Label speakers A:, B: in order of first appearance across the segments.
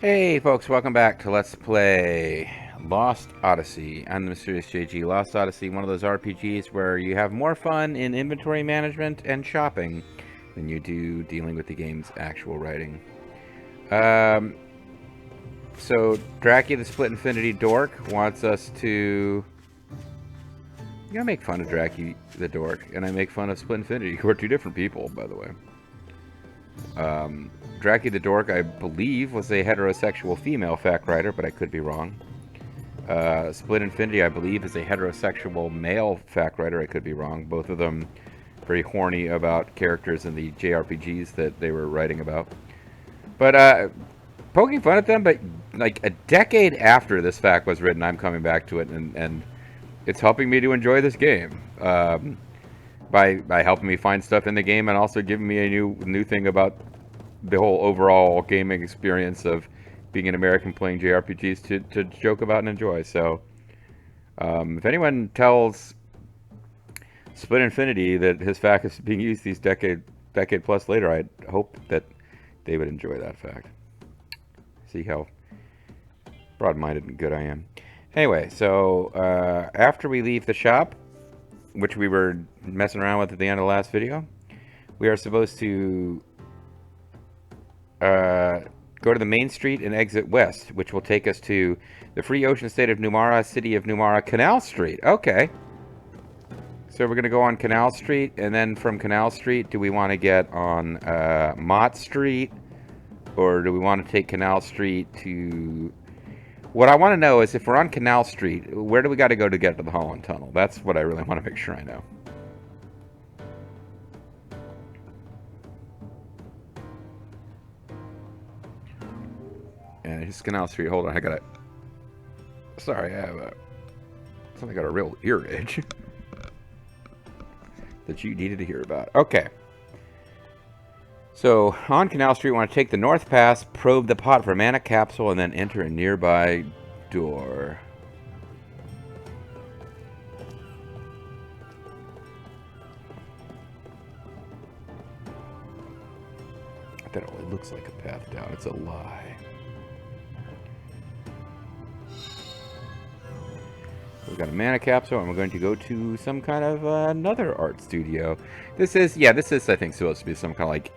A: Hey folks, welcome back to Let's Play Lost Odyssey. I'm the Mysterious JG. Lost Odyssey, one of those RPGs where you have more fun in inventory management and shopping than you do dealing with the game's actual writing. Um, so Dracky the Split Infinity Dork wants us to... You know, I make fun of Dracky the Dork, and I make fun of Split Infinity, who are two different people, by the way. Dracky the Dork, I believe, was a heterosexual female fact writer, but I could be wrong. Split Infinity, I believe, is a heterosexual male fact writer. I could be wrong. Both of them very horny about characters in the JRPGs that they were writing about. But poking fun at them, but like a decade after this fact was written, I'm coming back to it, and it's helping me to enjoy this game. By helping me find stuff in the game and also giving me a new thing about the whole overall gaming experience of being an American playing JRPGs to joke about and enjoy. So, if anyone tells Split Infinity that his fact is being used these decade plus later, I hope that they would enjoy that fact. See how broad-minded and good I am. Anyway, so after we leave the shop, which we were messing around with at the end of the last video, we are supposed to go to the main street and exit west, which will take us to the free ocean state of Numara, city of Numara, Canal Street. Okay. So we're going to go on Canal Street, and then from Canal Street, do we want to get on Mott Street, or do we want to take Canal Street to... What I want to know is if we're on Canal Street, where do we got to go to get to the Holland Tunnel? That's what I really want to make sure I know. And it's Canal Street. Hold on, I got it. Sorry, I have something got a real ear itch that you needed to hear about. Okay. So, on Canal Street, we want to take the North Pass, probe the pot for mana capsule, and then enter a nearby door. That only looks like a path down. It's a lie. We've got a mana capsule, and we're going to go to some kind of another art studio. This is, I think, supposed to be some kind of like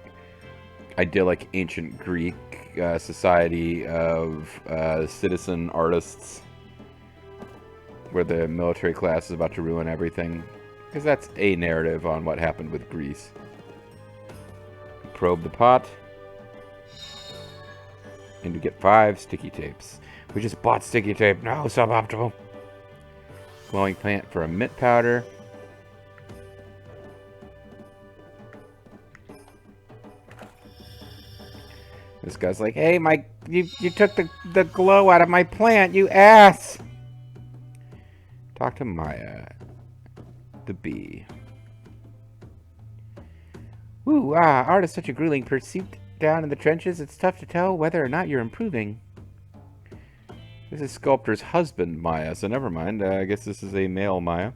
A: idyllic ancient Greek society of citizen artists where the military class is about to ruin everything. Because that's a narrative on what happened with Greece. Probe the pot. And we get 5 sticky tapes. We just bought sticky tape. No, suboptimal. Glowing plant for a mint powder. This guy's like, hey, you took the glow out of my plant, you ass! Talk to Maya, the bee. Ooh, art is such a grueling pursuit down in the trenches, it's tough to tell whether or not you're improving. This is sculptor's husband, Maya, so never mind. I guess this is a male Maya.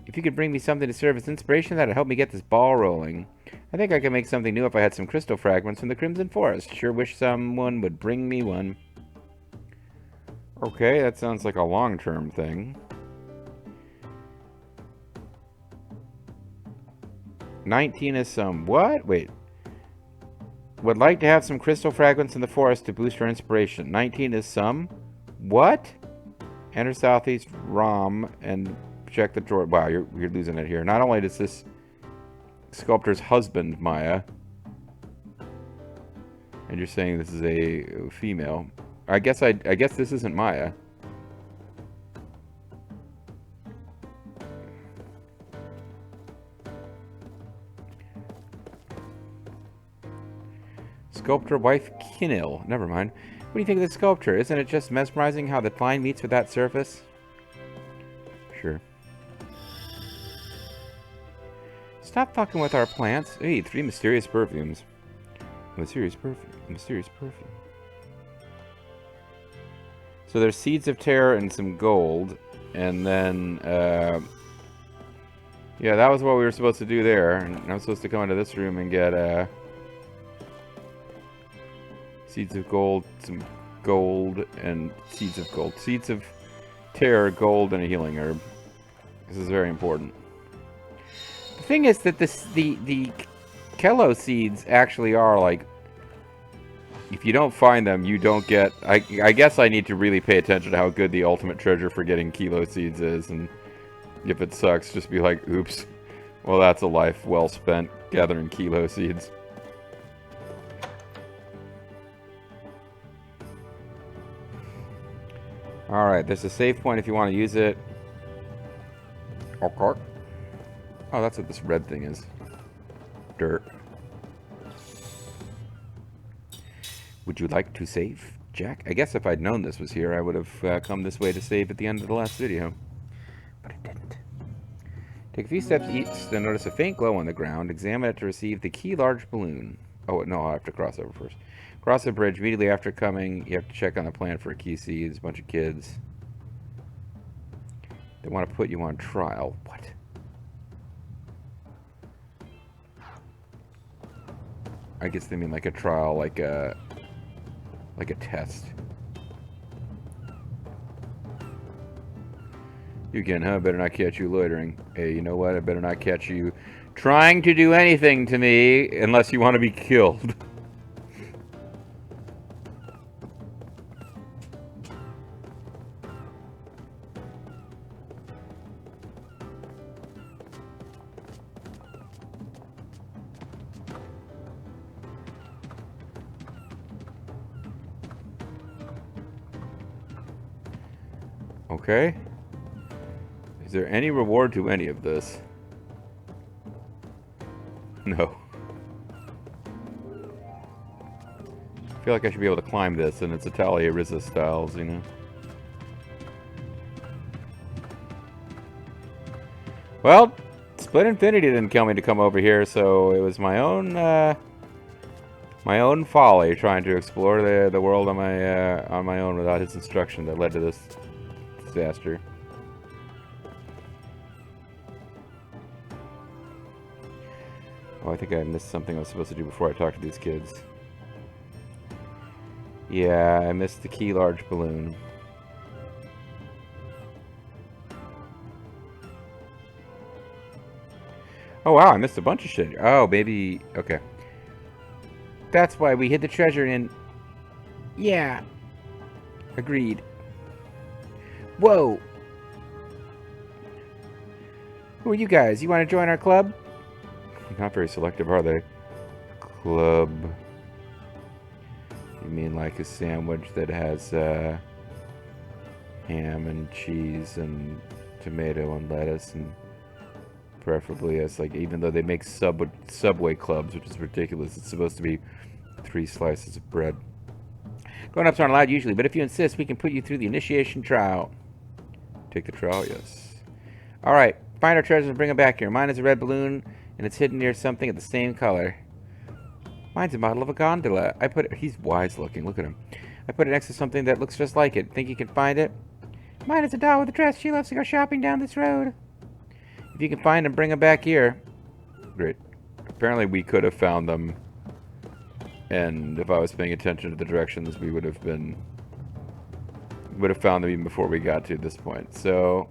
A: If you could bring me something to serve as inspiration, that'd help me get this ball rolling. I think I could make something new if I had some crystal fragments from the Crimson Forest. Sure wish someone would bring me one. Okay, that sounds like a long-term thing. 19 is some... What? Wait. Would like to have some crystal fragments in the forest to boost your inspiration. 19 is some... What? Enter Southeast ROM and check the drawer. Wow, you're losing it here. Not only does this sculptor's husband, Maya, and you're saying this is a female. I guess this isn't Maya. Sculptor wife Kinil. Never mind. What do you think of this sculpture? Isn't it just mesmerizing how the fine meets with that surface? Sure. Stop fucking with our plants. Hey, 3 mysterious perfumes. Mysterious perfume. Mysterious perfume. So there's seeds of terror and some gold. And then, yeah, that was what we were supposed to do there. And I'm supposed to come into this room and get, Seeds of gold, some gold, and seeds of gold. Seeds of terror, gold, and a healing herb. This is very important. The thing is that the Kello seeds actually are like, if you don't find them, you don't get... I guess I need to really pay attention to how good the ultimate treasure for getting Kilo seeds is, and if it sucks, just be like, oops. Well, that's a life well spent gathering Kilo seeds. Alright, there's a save point if you want to use it. Okay. Oh, that's what this red thing is. Dirt. Would you like to save, Jack? I guess if I'd known this was here, I would have come this way to save at the end of the last video. But I didn't. Take a few steps east, then notice a faint glow on the ground. Examine it to receive the key large balloon. Oh, no, I'll have to cross over first. Cross the bridge. Immediately after coming, you have to check on the plan for a key seed. There's a bunch of kids. They want to put you on trial. What? I guess they mean like a trial, like a test. You again, huh? Better not catch you loitering. Hey, you know what? I better not catch you trying to do anything to me unless you want to be killed. Okay. Is there any reward to any of this? No. I feel like I should be able to climb this, and it's Italia Rizza styles, you know? Well, Split Infinity didn't tell me to come over here, so it was my own folly trying to explore the world on my own without his instruction that led to this disaster. Oh, I think I missed something I was supposed to do before I talked to these kids. Yeah, I missed the key large balloon. Oh wow, I missed a bunch of shit. Oh, maybe... Okay. That's why we hid the treasure in... Yeah. Agreed. Whoa! Who are you guys? You want to join our club? Not very selective, are they? Club. You mean like a sandwich that has ham and cheese and tomato and lettuce, and preferably as like, even though they make Subway clubs, which is ridiculous, it's supposed to be 3 slices of bread. Grown-ups aren't allowed usually, but if you insist, we can put you through the initiation trial. Take the trial, yes. Alright, find our treasures and bring them back here. Mine is a red balloon, and it's hidden near something of the same color. Mine's a model of a gondola. I put it... He's wise looking, look at him. I put it next to something that looks just like it. Think you can find it? Mine is a doll with a dress. She loves to go shopping down this road. If you can find them, bring them back here. Great. Apparently we could have found them, and if I was paying attention to the directions, we would have found them even before we got to this point. So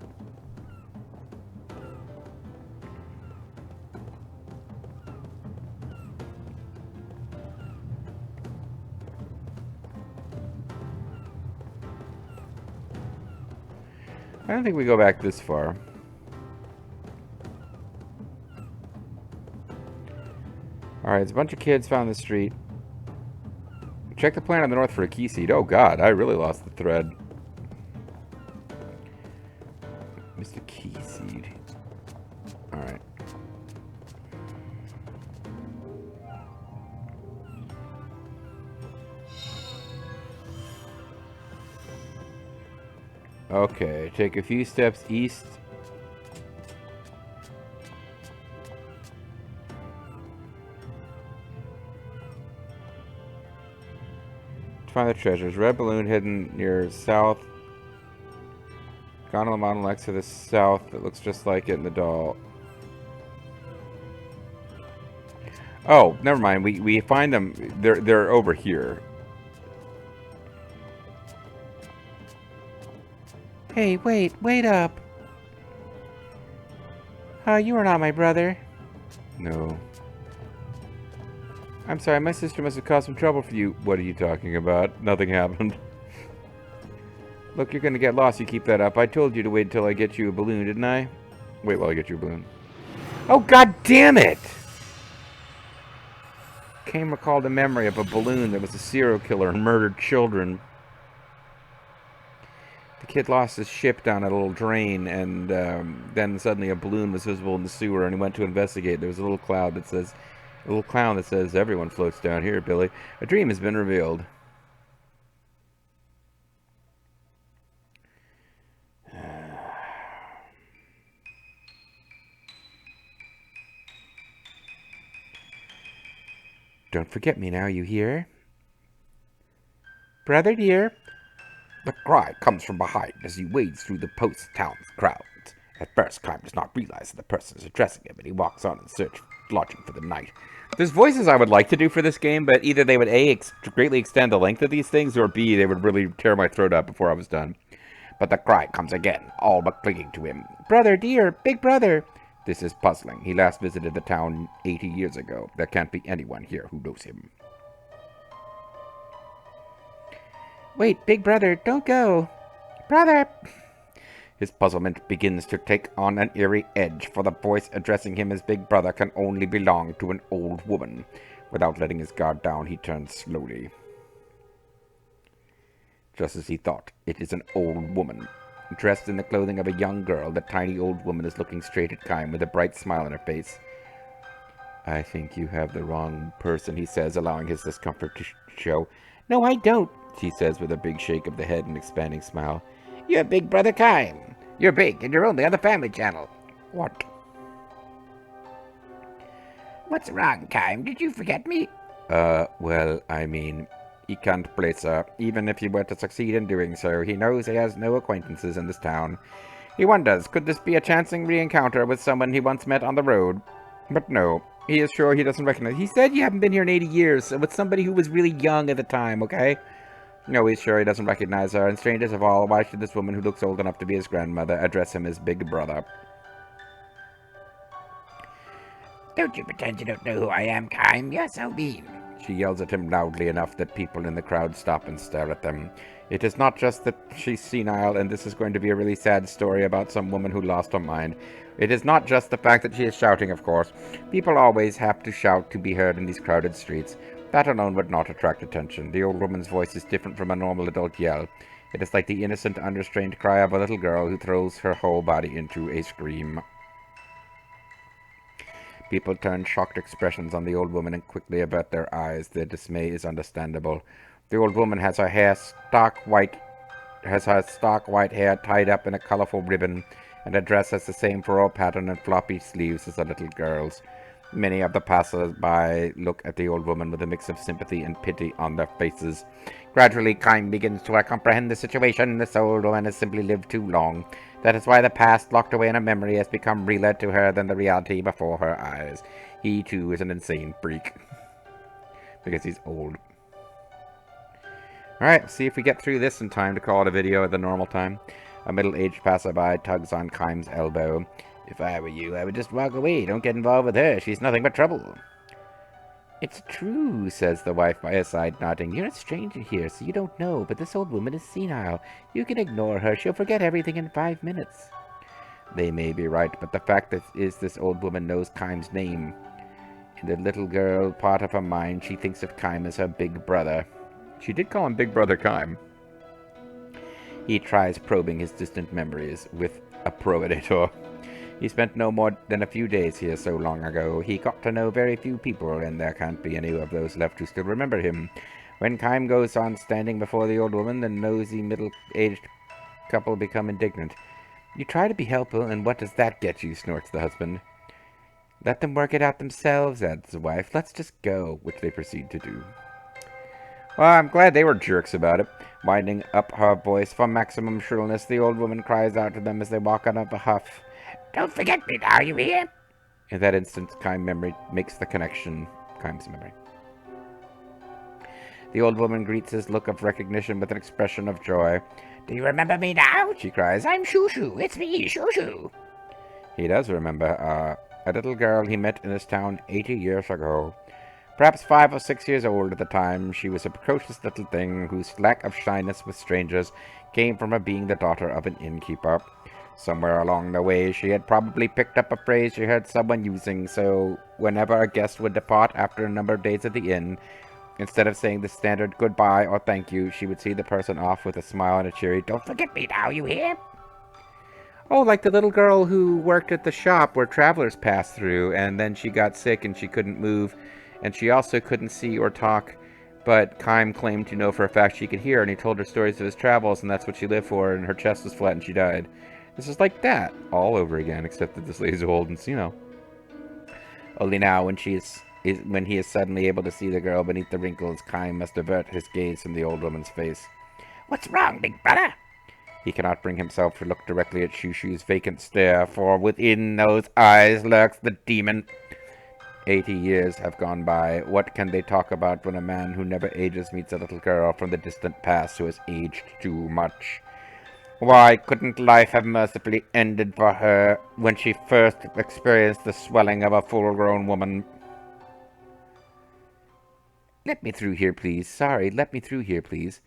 A: I don't think we go back this far. Alright, there's a bunch of kids found the street. Check the plan on the north for a key seed. Oh god, I really lost the thread. Missed a key seed. Alright. Okay, take a few steps east. Find the treasures. Red balloon hidden near south. Gondola model next to the south that looks just like it in the doll. Oh, never mind. We find them. They're over here. Hey, wait up. You are not my brother. No. I'm sorry, my sister must have caused some trouble for you. What are you talking about? Nothing happened. Look, you're gonna get lost. You keep that up. I told you to wait until I get you a balloon, didn't I? Wait while I get you a balloon. Oh, god damn it! Kane recalled a memory of a balloon that was a serial killer and murdered children. The kid lost his ship down a little drain, and then suddenly a balloon was visible in the sewer, and he went to investigate. There was a little cloud that says, a little clown that says, "Everyone floats down here, Billy. A dream has been revealed." Don't forget me now, you hear? Brother dear. The cry comes from behind as he wades through the post-town's crowds. At first, Clyde does not realize that the person is addressing him, and he walks on in search of lodging for the night. There's voices I would like to do for this game, but either they would A, greatly extend the length of these things, or B, they would really tear my throat out before I was done. But the cry comes again, all but clinging to him. Brother dear, big brother! This is puzzling. He last visited the town 80 years ago. There can't be anyone here who knows him. Wait, big brother, don't go. Brother! His puzzlement begins to take on an eerie edge, for the voice addressing him as Big Brother can only belong to an old woman. Without letting his guard down, he turns slowly. Just as he thought, it is an old woman. Dressed in the clothing of a young girl, the tiny old woman is looking straight at Kime with a bright smile on her face. I think you have the wrong person, he says, allowing his discomfort to show. No, I don't, she says with a big shake of the head and expanding smile. You're Big Brother Kime. You're big, and you're only on the Family Channel. What? What's wrong, Kime? Did you forget me? Well, I mean, he can't place her. Even if he were to succeed in doing so, he knows he has no acquaintances in this town. He wonders, could this be a chancing re-encounter with someone he once met on the road? But no, he is sure he doesn't recognize. He said you haven't been here in 80 years, with somebody who was really young at the time, okay? No, he's sure he doesn't recognize her, and strangest of all, why should this woman who looks old enough to be his grandmother address him as Big Brother? Don't you pretend you don't know who I am, Kime. You're so mean. She yells at him loudly enough that people in the crowd stop and stare at them. It is not just that she's senile, and this is going to be a really sad story about some woman who lost her mind. It is not just the fact that she is shouting, of course. People always have to shout to be heard in these crowded streets. That alone would not attract attention. The old woman's voice is different from a normal adult yell. It is like the innocent, unrestrained cry of a little girl who throws her whole body into a scream. People turn shocked expressions on the old woman and quickly avert their eyes. Their dismay is understandable. The old woman has her stark white hair tied up in a colorful ribbon, and her dress has the same floral pattern and floppy sleeves as a little girl's. Many of the passers-by look at the old woman with a mix of sympathy and pity on their faces. Gradually, Kime begins to comprehend the situation. This old woman has simply lived too long. That is why the past, locked away in her memory, has become realer to her than the reality before her eyes. He, too, is an insane freak. Because he's old. Alright, see if we get through this in time to call it a video at the normal time. A middle-aged passerby tugs on Kime's elbow. If I were you, I would just walk away. Don't get involved with her. She's nothing but trouble. It's true, says the wife by his side, nodding. You're a stranger here, so you don't know, but this old woman is senile. You can ignore her. She'll forget everything in 5 minutes. They may be right, but the fact is this old woman knows Kime's name. In the little girl part of her mind, she thinks of Kime as her big brother. She did call him Big Brother Kime. He tries probing his distant memories with a probator. He spent no more than a few days here so long ago. He got to know very few people, and there can't be any of those left who still remember him. When Kime goes on standing before the old woman, the nosy middle-aged couple become indignant. You try to be helpful, and what does that get you, snorts the husband. Let them work it out themselves, adds the wife. Let's just go, which they proceed to do. Well, I'm glad they were jerks about it. Winding up her voice for maximum shrillness, the old woman cries out to them as they walk out of a huff. Don't forget me now, you hear? In that instant, Kime's memory makes the connection. Kime's memory. The old woman greets his look of recognition with an expression of joy.
B: Do you remember me now? She cries. I'm Shushu. It's me, Shushu.
A: He does remember, a little girl he met in this town 80 years ago. Perhaps 5 or 6 years old at the time, she was a precocious little thing whose lack of shyness with strangers came from her being the daughter of an innkeeper. Somewhere along the way, she had probably picked up a phrase she heard someone using, so whenever a guest would depart after a number of days at the inn, instead of saying the standard goodbye or thank you, she would see the person off with a smile and a cheery, "Don't forget me now, you hear?" Oh, like the little girl who worked at the shop where travelers passed through, and then she got sick and she couldn't move, and she also couldn't see or talk, but Kime claimed to know for a fact she could hear, and he told her stories of his travels, and that's what she lived for, and her chest was flat and she died. This is like that, all over again, except that this lady's old and, only now, when when he is suddenly able to see the girl beneath the wrinkles, Kime must avert his gaze from the old woman's face.
B: What's wrong, big brother?
A: He cannot bring himself to look directly at Shushu's vacant stare, for within those eyes lurks the demon. 80 years have gone by. What can they talk about when a man who never ages meets a little girl from the distant past who has aged too much? Why couldn't life have mercifully ended for her when she first experienced the swelling of a full-grown woman? Let me through here, please. Sorry, let me through here, please.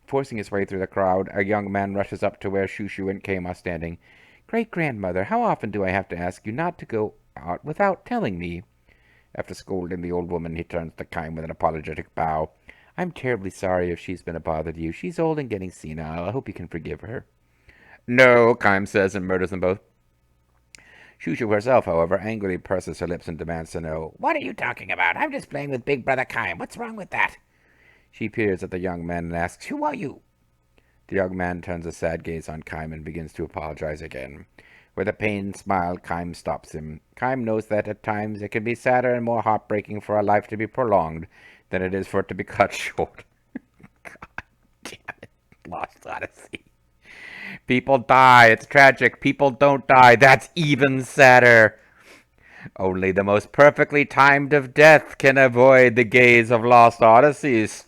A: Forcing his way through the crowd, a young man rushes up to where Shushu and Kame are standing. Great-grandmother, how often do I have to ask you not to go out without telling me? After scolding the old woman, he turns to Kime with an apologetic bow. I'm terribly sorry if she's been a bother to you. She's old and getting senile. I hope you can forgive her. No, Kime says and murders them both. Shushu herself, however, angrily purses her lips and demands to know,
B: What are you talking about? I'm just playing with Big Brother Kime. What's wrong with that?
A: She peers at the young man and asks, Who are you? The young man turns a sad gaze on Kime and begins to apologize again. With a pained smile, Kime stops him. Kime knows that at times it can be sadder and more heartbreaking for a life to be prolonged than it is for it to be cut short. God damn it. Lost Odyssey. People die. It's tragic. People don't die. That's even sadder. Only the most perfectly timed of death can avoid the gaze of Lost Odyssey's,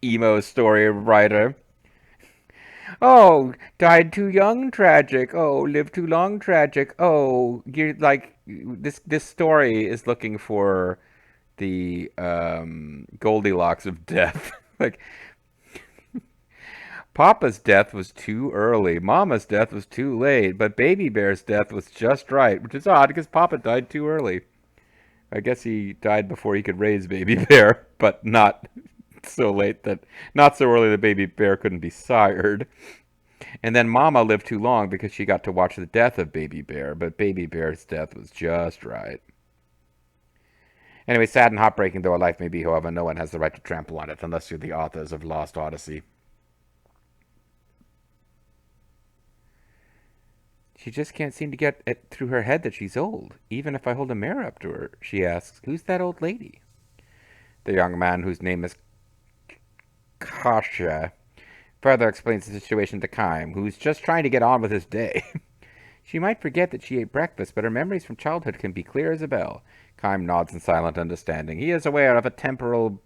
A: emo story writer. Oh, died too young, tragic. Oh, lived too long, tragic. Oh, you're this story is looking for the Goldilocks of death. Papa's death was too early. Mama's death was too late. But Baby Bear's death was just right, which is odd because Papa died too early. I guess he died before he could raise Baby Bear, but not so late that, not so early that Baby Bear couldn't be sired. And then Mama lived too long because she got to watch the death of Baby Bear, but Baby Bear's death was just right. Anyway, sad and heartbreaking though a life may be, however, no one has the right to trample on it unless you're the authors of Lost Odyssey. She just can't seem to get it through her head that she's old, even if I hold a mirror up to her. She asks, Who's that old lady? The young man, whose name is Kasha, further explains the situation to Kime, who's just trying to get on with his day. She might forget that she ate breakfast, but her memories from childhood can be clear as a bell. Kime nods in silent understanding. He is aware of a temporal...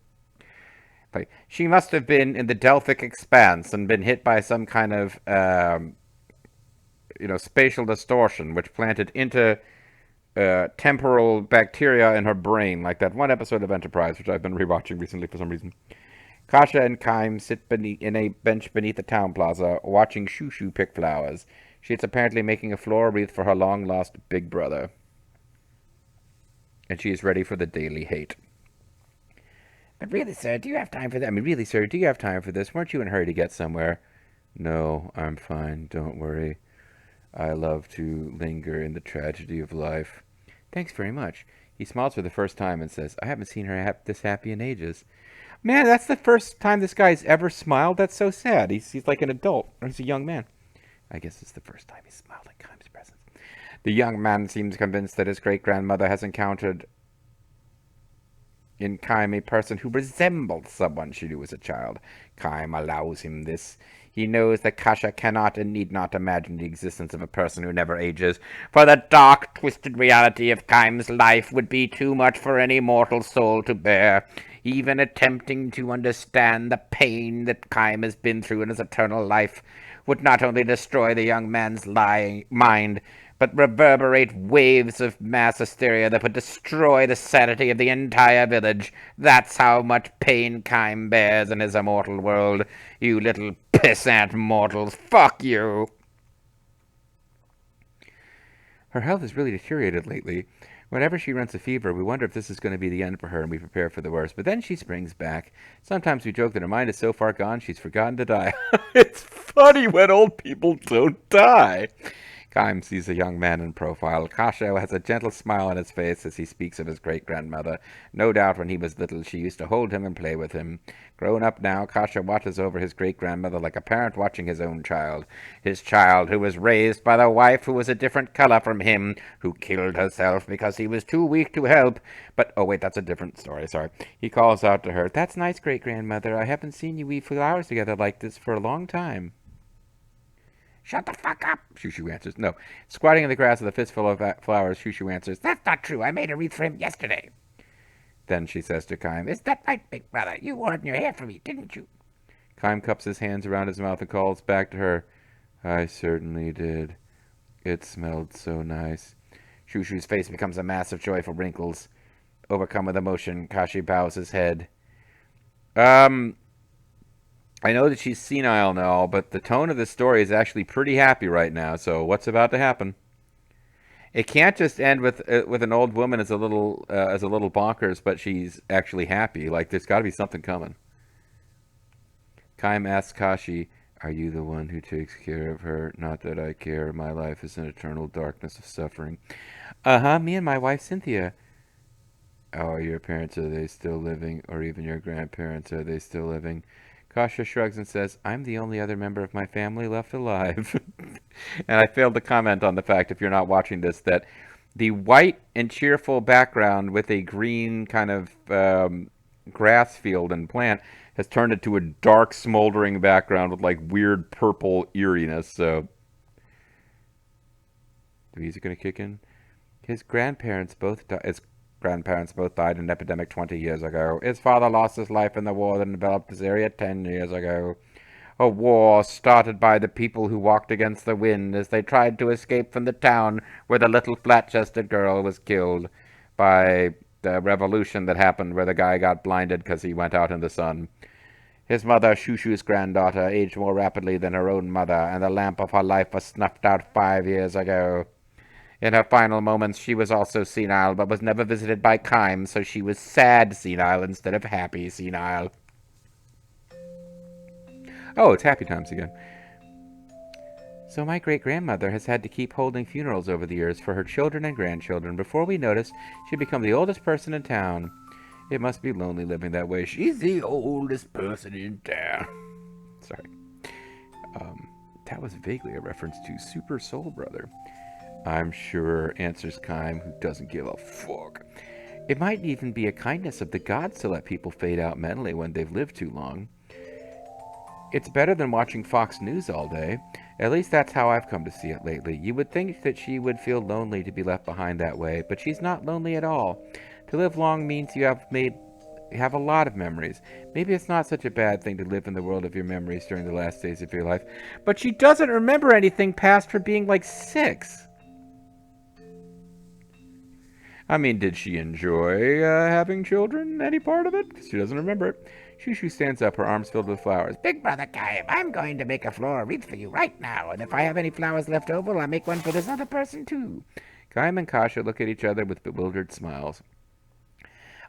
A: She must have been in the Delphic expanse and been hit by some kind of... spatial distortion, which planted into temporal bacteria in her brain, like that one episode of Enterprise, which I've been rewatching recently for some reason. Kasha and Kime sit in a bench beneath the town plaza, watching Shushu pick flowers. She is apparently making a floral wreath for her long-lost big brother. And she is ready for the daily hate.
B: But really, sir, do you have time for that? I mean, really, sir, do you have time for this? Weren't you in a hurry to get somewhere?
A: No, I'm fine. Don't worry. I love to linger in the tragedy of life.
B: Thanks very much.
A: He smiles for the first time and says, I haven't seen her this happy in ages. Man, that's the first time this guy's ever smiled. That's so sad. He's like an adult. Or he's a young man. I guess it's the first time he's smiled in Kime's presence. The young man seems convinced that his great-grandmother has encountered in Kime a person who resembled someone she knew as a child. Kime allows him this. He knows that Kasha cannot and need not imagine the existence of a person who never ages, for the dark, twisted reality of Kime's life would be too much for any mortal soul to bear.
B: even attempting to understand the pain that Kime has been through in his eternal life would not only destroy the young man's lying mind, but reverberate waves of mass hysteria that would destroy the sanity of the entire village. That's how much pain Kime bears in his immortal world. You little pissant mortals, fuck you! Her health has really deteriorated lately. Whenever she runs a fever, we wonder if this is going to be the end for her and we prepare for the worst. But then she springs back. Sometimes we joke that her mind is so far gone she's forgotten to die. It's funny when old people don't die. Kime sees a young man in profile. Kasha has a gentle smile on his face as he speaks of his great-grandmother. No doubt when he was little she used to hold him and play with him. Grown up now, Kasha watches over his great-grandmother like a parent watching his own child. His child who was raised by the wife who was a different color from him, who killed herself because he was too weak to help. But, oh wait, that's a different story, sorry. He calls out to her, "That's nice, great-grandmother. I haven't seen you weave flowers together like this for a long time." "Shut the fuck up," Shushu answers. No. Squatting in the grass with a fistful of flowers, Shushu answers, "That's not true. I made a wreath for him yesterday." Then she says to Kime, "Is that right, big brother? You wore it in your hair for me, didn't you?" Kime cups his hands around his mouth and calls back to her, "I certainly did. It smelled so nice." Shushu's face becomes a mass of joyful wrinkles. Overcome with emotion, Kashi bows his head. I know that she's senile now, but the tone of the story is actually pretty happy right now. So what's about to happen? It can't just end with an old woman as a little bonkers, but she's actually happy. Like there's got to be something coming. Kime asks Kashi, "Are you the one who takes care of her? Not that I care. My life is an eternal darkness of suffering." "Uh-huh, me and my wife Cynthia." "Oh, are your parents, are they still living? Or even your grandparents, are they still living?" Kasha shrugs and says, "I'm the only other member of my family left alive." And I failed to comment on the fact, if you're not watching this, that the white and cheerful background with a green kind of grass field and plant has turned into a dark, smoldering background with like weird purple eeriness. So, the music gonna kick in? His grandparents both died in an epidemic 20 years ago. His father lost his life in the war that enveloped this area 10 years ago. A war started by the people who walked against the wind as they tried to escape from the town where the little flat-chested girl was killed by the revolution that happened where the guy got blinded because he went out in the sun. His mother, Shushu's granddaughter, aged more rapidly than her own mother, and the lamp of her life was snuffed out 5 years ago. In her final moments, she was also senile, but was never visited by Kime, so she was sad senile instead of happy senile. Oh, it's happy times again. So my great-grandmother has had to keep holding funerals over the years for her children and grandchildren. Before we noticed, she'd become the oldest person in town. It must be lonely living that way. She's the oldest person in town. Sorry. That was vaguely a reference to Super Soul Brother. I'm sure, answers Kime, who doesn't give a fuck. It might even be a kindness of the gods to let people fade out mentally when they've lived too long. It's better than watching Fox News all day. At least that's how I've come to see it lately. You would think that she would feel lonely to be left behind that way, but she's not lonely at all. To live long means you have a lot of memories. Maybe it's not such a bad thing to live in the world of your memories during the last days of your life. But she doesn't remember anything past her being like 6. I mean, did she enjoy having children? Any part of it? Because she doesn't remember it. Shushu stands up, her arms filled with flowers. "Big brother Kime, I'm going to make a floral wreath for you right now, and if I have any flowers left over, I'll make one for this other person too." Kime and Kasha look at each other with bewildered smiles.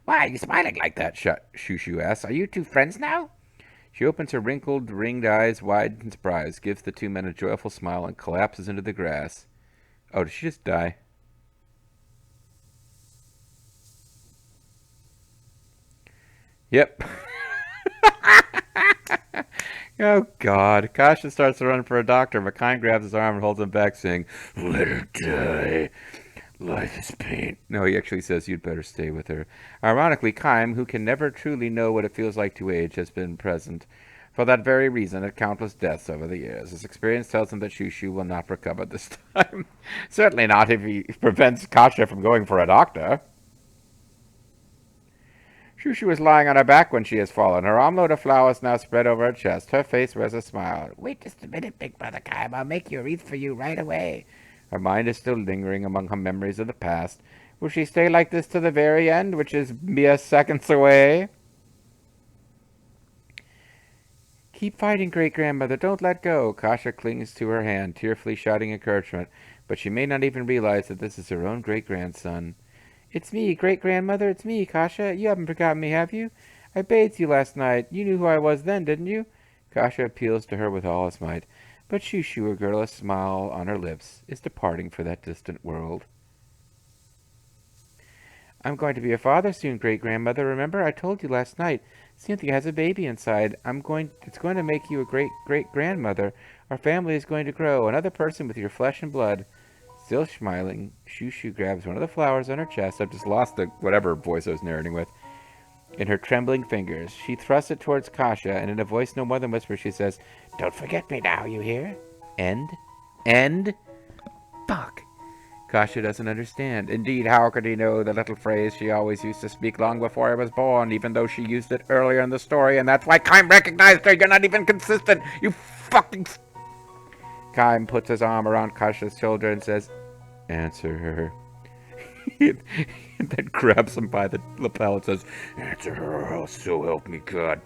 B: "Why are you smiling like that?" Shushu asks. "Are you two friends now?" She opens her wrinkled, ringed eyes wide in surprise, gives the two men a joyful smile, and collapses into the grass. Oh, did she just die? Yep. Oh, God. Kasha starts to run for a doctor, but Kime grabs his arm and holds him back, saying, "Let her die. Life is pain." No, he actually says you'd better stay with her. Ironically, Kime, who can never truly know what it feels like to age, has been present for that very reason at countless deaths over the years. His experience tells him that Shushu will not recover this time. Certainly not if he prevents Kasha from going for a doctor. Shushu is lying on her back when she has fallen. Her armload of flowers now spread over her chest. Her face wears a smile. Wait just a minute, Big Brother Kaim. I'll make your wreath for you right away. Her mind is still lingering among her memories of the past. Will she stay like this to the very end, which is mere seconds away? Keep fighting, great-grandmother. Don't let go. Kasha clings to her hand, tearfully shouting encouragement, but she may not even realize that this is her own great-grandson. It's me, great-grandmother. It's me, Kasha. You haven't forgotten me, have you? I bathed you last night. You knew who I was then, didn't you? Kasha appeals to her with all his might, but Shushu, a girlish smile on her lips, is departing for that distant world. I'm going to be a father soon, great-grandmother. Remember, I told you last night. Cynthia has a baby inside. It's going to make you a great-great-grandmother. Our family is going to grow. Another person with your flesh and blood. Still smiling, Shushu grabs one of the flowers on her chest. I've just lost the whatever voice I was narrating with. In her trembling fingers, she thrusts it towards Kasha, and in a voice no more than whisper, she says, "Don't forget me now, you hear?" End? End? Fuck. Kasha doesn't understand. Indeed, how could he know the little phrase she always used to speak long before I was born, even though she used it earlier in the story, and that's why Kaim recognized her. You're not even consistent, you fucking... Kaim puts his arm around Kasha's shoulder and says, "Answer her." And then grabs him by the lapel and says, "Answer her, so help me God."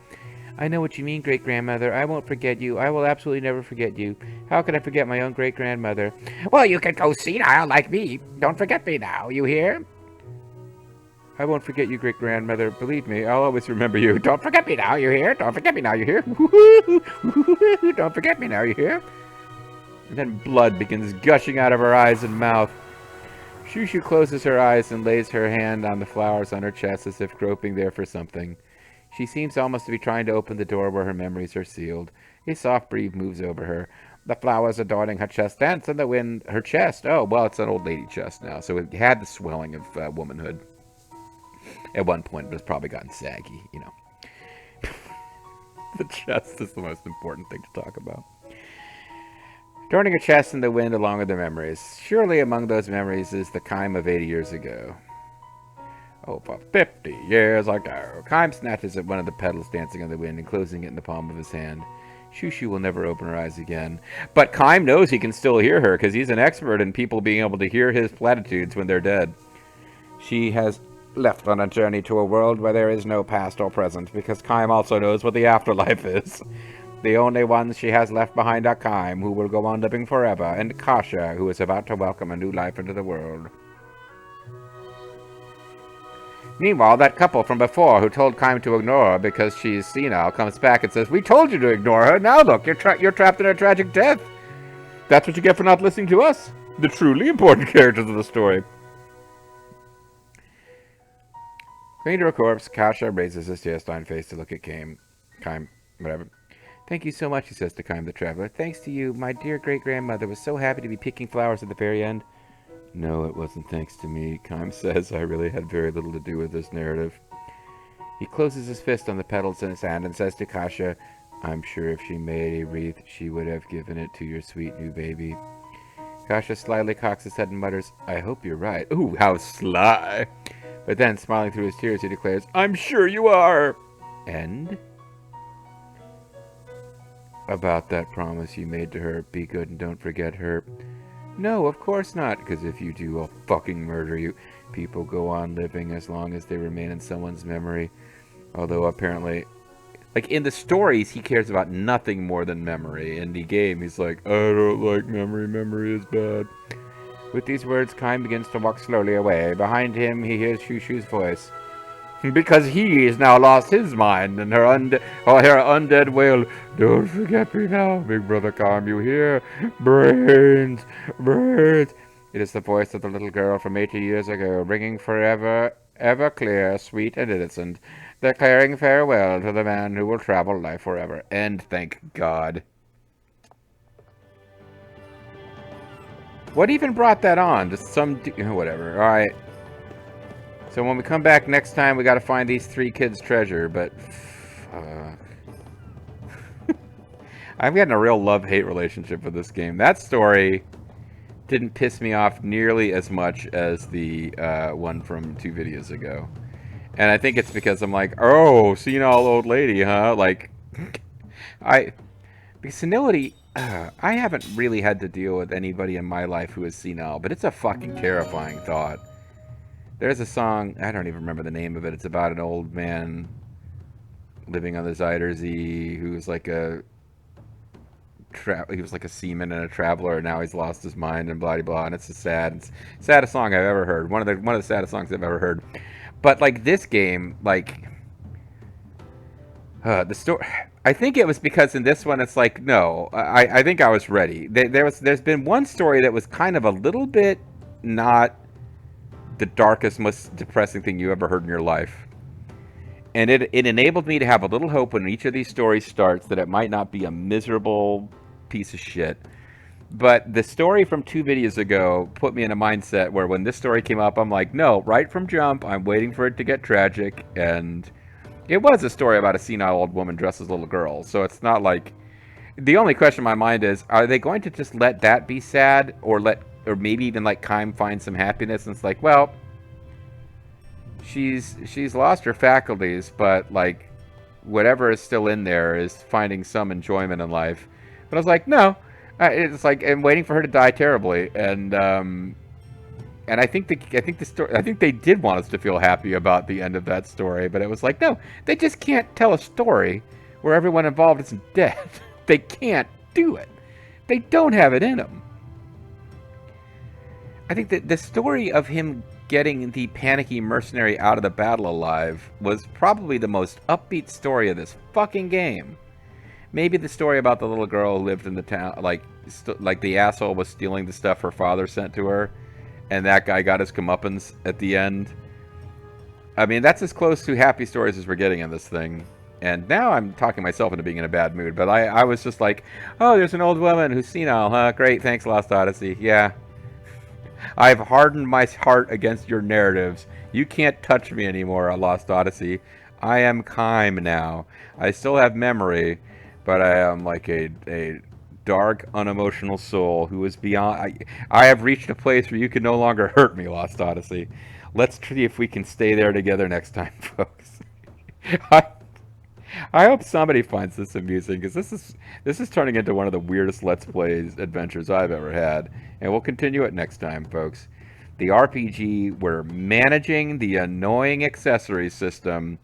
B: I know what you mean, great-grandmother. I won't forget you. I will absolutely never forget you. How could I forget my own great-grandmother? Well, you can go senile like me. Don't forget me now, you hear? I won't forget you, great-grandmother. Believe me, I'll always remember you. Don't forget me now, you hear? Don't forget me now, you hear? Don't forget me now, you hear? And then blood begins gushing out of her eyes and mouth. Shushu closes her eyes and lays her hand on the flowers on her chest as if groping there for something. She seems almost to be trying to open the door where her memories are sealed. A soft breeze moves over her. The flowers adorning her chest dance in the wind. Her chest, oh, well, it's an old lady chest now, so it had the swelling of womanhood. At one point, it has probably gotten saggy, you know. The chest is the most important thing to talk about. Adorning her chest in the wind along with her memories. Surely among those memories is the Kaim of 80 years ago. Over 50 years ago. Kaim snatches at one of the petals dancing in the wind and closing it in the palm of his hand. Shushu will never open her eyes again. But Kaim knows he can still hear her because he's an expert in people being able to hear his platitudes when they're dead. She has left on a journey to a world where there is no past or present because Kaim also knows what the afterlife is. The only ones she has left behind are Kaim, who will go on living forever, and Kasha, who is about to welcome a new life into the world. Meanwhile, that couple from before who told Kaim to ignore her because she's senile comes back and says, "We told you to ignore her. Now look, you're trapped in her tragic death. That's what you get for not listening to us, the truly important characters of the story." Clinging to her corpse, Kasha raises his tear-stained face to look at Kaim, whatever. "Thank you so much," he says to Kaim the Traveler. "Thanks to you, my dear great-grandmother was so happy to be picking flowers at the very end." "No, it wasn't thanks to me," Kaim says. "I really had very little to do with this narrative." He closes his fist on the petals in his hand and says to Kasha, "I'm sure if she made a wreath, she would have given it to your sweet new baby." Kasha slyly cocks his head and mutters, "I hope you're right." Ooh, how sly! But then, smiling through his tears, he declares, "I'm sure you are!" And? About that promise you made to her, be good and don't forget her. "No, of course not, because if you do, I'll fucking murder you." People go on living as long as they remain in someone's memory. Although apparently, like in the stories, he cares about nothing more than memory. In the game, he's like, "I don't like memory. Memory is bad." With these words, Kaim begins to walk slowly away. Behind him, he hears Shushu's voice. "Because he has now lost his mind, and her undead wail, 'Don't forget me now, big brother Kaim, you hear? Brains, brains.'" It is the voice of the little girl from 80 years ago, ringing forever, ever clear, sweet, and innocent, declaring farewell to the man who will travel life forever. And thank God. What even brought that on? Just some... whatever. Alright. So when we come back next time, we gotta find these 3 kids' treasure, but... I'm getting a real love-hate relationship with this game. That story didn't piss me off nearly as much as the one from 2 videos ago.
A: And I think it's because I'm like, oh, senile old lady, huh? Like, I because senility. I haven't really had to deal with anybody in my life who is senile, but it's a fucking terrifying thought. There's a song, I don't even remember the name of it. It's about an old man living on the Zuiderzee who's like he was like a seaman and a traveler, and now he's lost his mind and blah blah blah. And it's the saddest song I've ever heard. One of the saddest songs I've ever heard. But like this game, like the story. I think it was because in this one it's like no, I think I was ready. There's been one story that was kind of a little bit not the darkest, most depressing thing you ever heard in your life. And it enabled me to have a little hope when each of these stories starts that it might not be a miserable piece of shit. But the story from 2 videos ago put me in a mindset where when this story came up, I'm like, no, right from jump, I'm waiting for it to get tragic. And it was a story about a senile old woman dressed as a little girl. So it's not like the only question in my mind is, are they going to just let that be sad, or maybe even like Kime find some happiness? And it's like, well, she's lost her faculties, but like whatever is still in there is finding some enjoyment in life. But I was like, no, it's like I'm waiting for her to die terribly, and I think they did want us to feel happy about the end of that story, but it was like, no, they just can't tell a story where everyone involved is dead. They can't do it. They don't have it in them. I think that the story of him getting the panicky mercenary out of the battle alive was probably the most upbeat story of this fucking game. Maybe the story about the little girl who lived in the town, like the asshole was stealing the stuff her father sent to her, and that guy got his comeuppance at the end. I mean, that's as close to happy stories as we're getting in this thing. And now I'm talking myself into being in a bad mood, but I was just like, oh, there's an old woman who's senile, huh? Great, thanks, Lost Odyssey. Yeah, I've hardened my heart against your narratives. You can't touch me anymore, Lost Odyssey. I am Kime now. I still have memory, but I am like a dark, unemotional soul who is beyond. I have reached a place where you can no longer hurt me, Lost Odyssey. Let's see if we can stay there together next time, folks. I, I hope somebody finds this amusing, because this is turning into one of the weirdest Let's Plays adventures I've ever had, and we'll continue it next time, folks. The RPG, we're managing the annoying accessory system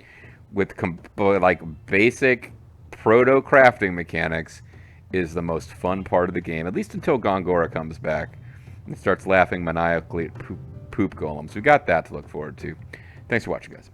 A: with like basic proto crafting mechanics is the most fun part of the game, at least until Gongora comes back and starts laughing maniacally at poop golems. We got that to look forward to. Thanks for watching, guys.